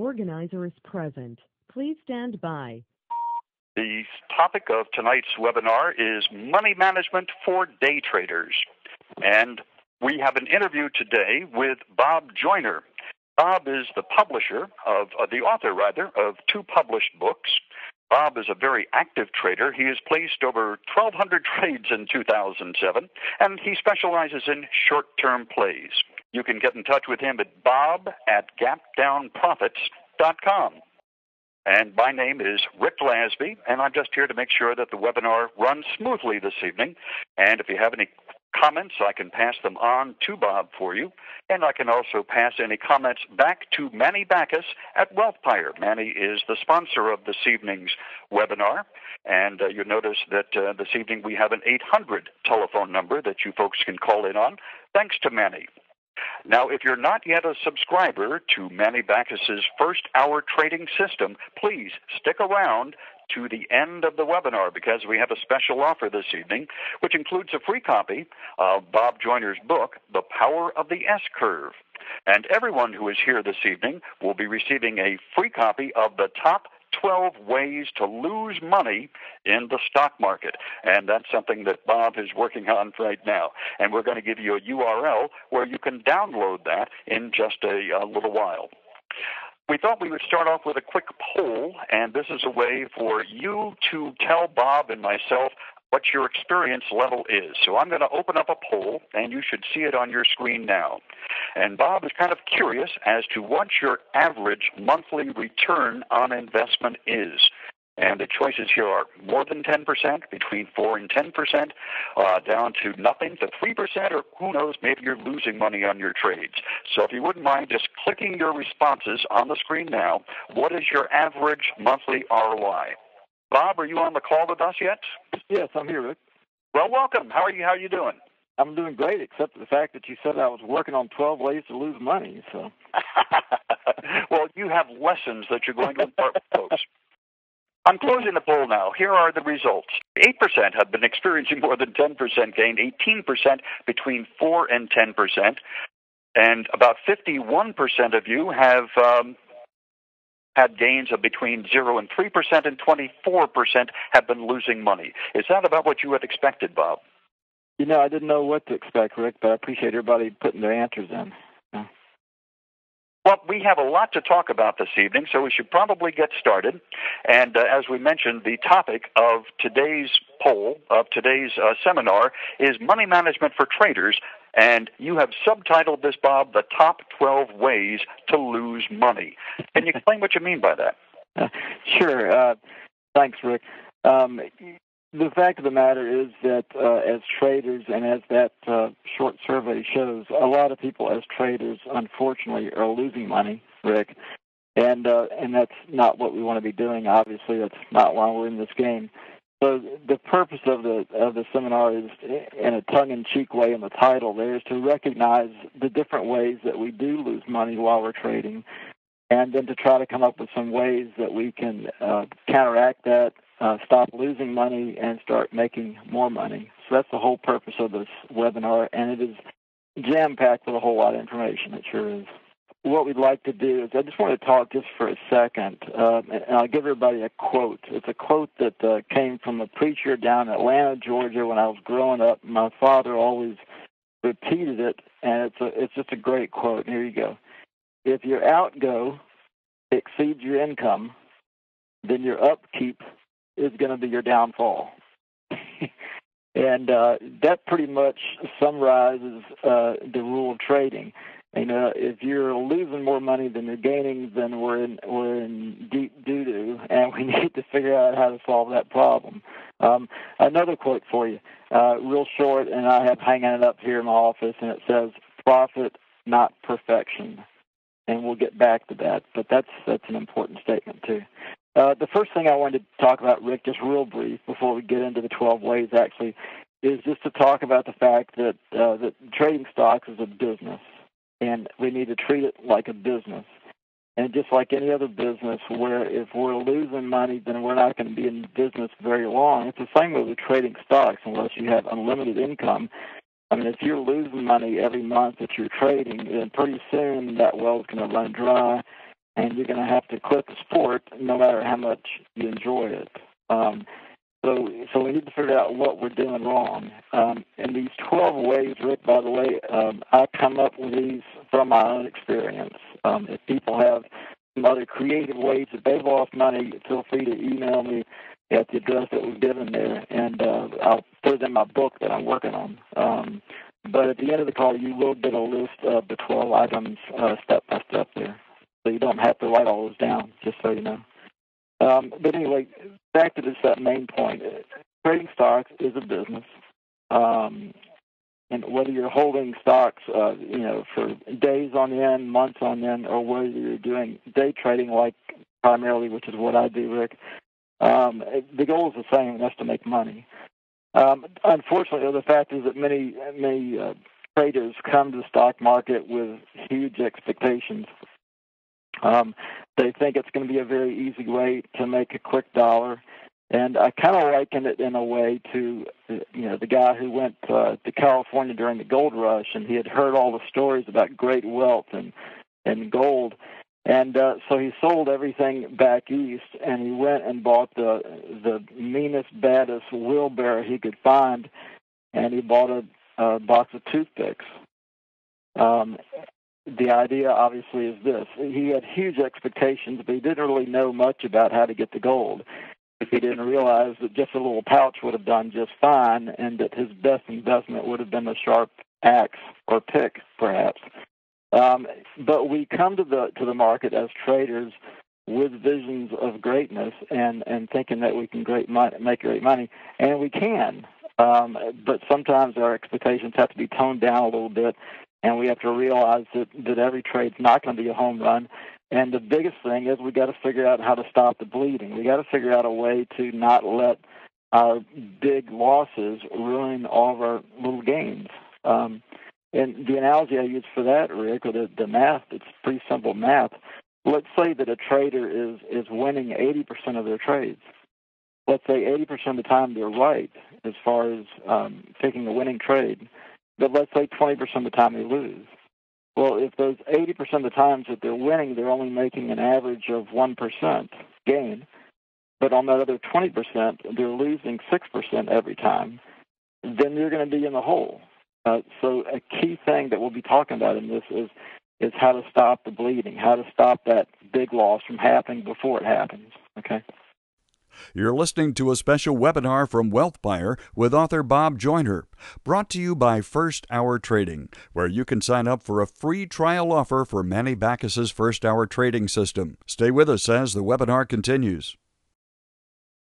organizer is present. Please stand by. The topic of tonight's webinar is money management for day traders. And we have an interview today with Bob Joyner. Bob is the author of two published books. Bob is a very active trader. He has placed over 1,200 trades in 2007, and he specializes in short-term plays. You can get in touch with him at bob@gapdownprofits.com. And my name is Rick Lasby, and I'm just here to make sure that the webinar runs smoothly this evening. And if you have any comments, I can pass them on to Bob for you. And I can also pass any comments back to Manny Backus at WealthPire. Manny is the sponsor of this evening's webinar. And you'll notice that this evening we have an 800 telephone number that you folks can call in on, thanks to Manny. Now, if you're not yet a subscriber to Manny Backus's first hour trading system, please stick around to the end of the webinar because we have a special offer this evening, which includes a free copy of Bob Joyner's book, The Power of the S-Curve. And everyone who is here this evening will be receiving a free copy of the top 12 ways to lose money in the stock market. And that's something that Bob is working on right now. And we're going to give you a URL where you can download that in just a little while. We thought we would start off with a quick poll, and this is a way for you to tell Bob and myself what your experience level is. So I'm going to open up a poll, and you should see it on your screen now. And Bob is kind of curious as to what your average monthly return on investment is. And the choices here are more than 10%, between 4 and 10%, down to nothing to 3%, or who knows, maybe you're losing money on your trades. So if you wouldn't mind just clicking your responses on the screen now, what is your average monthly ROI? Bob, are you on the call with us yet? Yes, I'm here, Rick. Well, welcome. How are you? How are you doing? I'm doing great, except for the fact that you said I was working on 12 ways to lose money. So, well, you have lessons that you're going to impart with folks. I'm closing the poll now. Here are the results. 8% have been experiencing more than 10% gain, 18% between 4 and 10%, and about 51% of you have had gains of between 0 and 3%, and 24% have been losing money. Is that about what you had expected, Bob? You know, I didn't know what to expect, Rick, but I appreciate everybody putting their answers in. Yeah. Well, we have a lot to talk about this evening, so we should probably get started. And as we mentioned, the topic of today's poll, of today's seminar, is money management for traders. And you have subtitled this, Bob, The Top 12 Ways to Lose Money. Can you explain what you mean by that? Sure. Thanks, Rick. The fact of the matter is that as traders, and as that short survey shows, a lot of people as traders, unfortunately, are losing money, Rick. And that's not what we want to be doing. Obviously, that's not why we're in this game. So the purpose of the seminar is, in a tongue-in-cheek way in the title there, is to recognize the different ways that we do lose money while we're trading, and then to try to come up with some ways that we can counteract that, stop losing money, and start making more money. So that's the whole purpose of this webinar, and it is jam-packed with a whole lot of information. It sure is. What we'd like to do is I just want to talk just for a second, and I'll give everybody a quote. It's a quote that came from a preacher down in Atlanta, Georgia, when I was growing up. My father always repeated it, and it's just a great quote. Here you go. If your outgo exceeds your income, then your upkeep is going to be your downfall. And that pretty much summarizes the rule of trading. You know, if you're losing more money than you're gaining, then we're in deep doo-doo, and we need to figure out how to solve that problem. Another quote for you, real short, and I have hanging it up here in my office, and it says, "Profit, not perfection." And we'll get back to that, but that's an important statement too. The first thing I wanted to talk about, Rick, just real brief before we get into the 12 ways, actually, is just to talk about the fact that trading stocks is a business. And we need to treat it like a business. And just like any other business, where if we're losing money, then we're not going to be in business very long. It's the same way with trading stocks, unless you have unlimited income. I mean, if you're losing money every month that you're trading, then pretty soon that well is going to run dry, and you're going to have to quit the sport no matter how much you enjoy it. So we need to figure out what we're doing wrong. And these 12 ways, Rick, by the way, I come up with these from my own experience. If people have some other creative ways that they've lost money, feel free to email me at the address that was given there, and I'll put it in my book that I'm working on. But at the end of the call, you will get a list of the 12 items step by step there. So you don't have to write all those down, just so you know. But anyway, back to that main point. Trading stocks is a business. And whether you're holding stocks, for days on end, months on end, or whether you're doing day trading like primarily, which is what I do, Rick, the goal is the same, and that's to make money. Unfortunately, the fact is that many traders come to the stock market with huge expectations. They think it's going to be a very easy way to make a quick dollar. And I kind of liken it in a way to, the guy who went to California during the gold rush, and he had heard all the stories about great wealth and gold. And so he sold everything back east, and he went and bought the meanest, baddest wheelbarrow he could find, and he bought a box of toothpicks. The idea, obviously, is this. He had huge expectations, but he didn't really know much about how to get the gold. He didn't realize that just a little pouch would have done just fine, and that his best investment would have been a sharp axe or pick, perhaps. But we come to the market as traders with visions of greatness and thinking that we can make great money, and we can. But sometimes our expectations have to be toned down a little bit, and we have to realize that every trade's not going to be a home run. And the biggest thing is we got to figure out how to stop the bleeding. We got to figure out a way to not let our big losses ruin all of our little gains. And the analogy I use for that, Rick, or the math, it's pretty simple math. Let's say that a trader is winning 80% of their trades. Let's say 80% of the time they're right as far as picking a winning trade. But let's say 20% of the time they lose. Well, if those 80% of the times that they're winning, they're only making an average of 1% gain, but on that other 20%, they're losing 6% every time, then you're going to be in the hole. So a key thing that we'll be talking about in this is how to stop the bleeding, how to stop that big loss from happening before it happens, okay? You're listening to a special webinar from WealthBuyer with author Bob Joyner, brought to you by First Hour Trading, where you can sign up for a free trial offer for Manny Bacchus's First Hour Trading system. Stay with us as the webinar continues.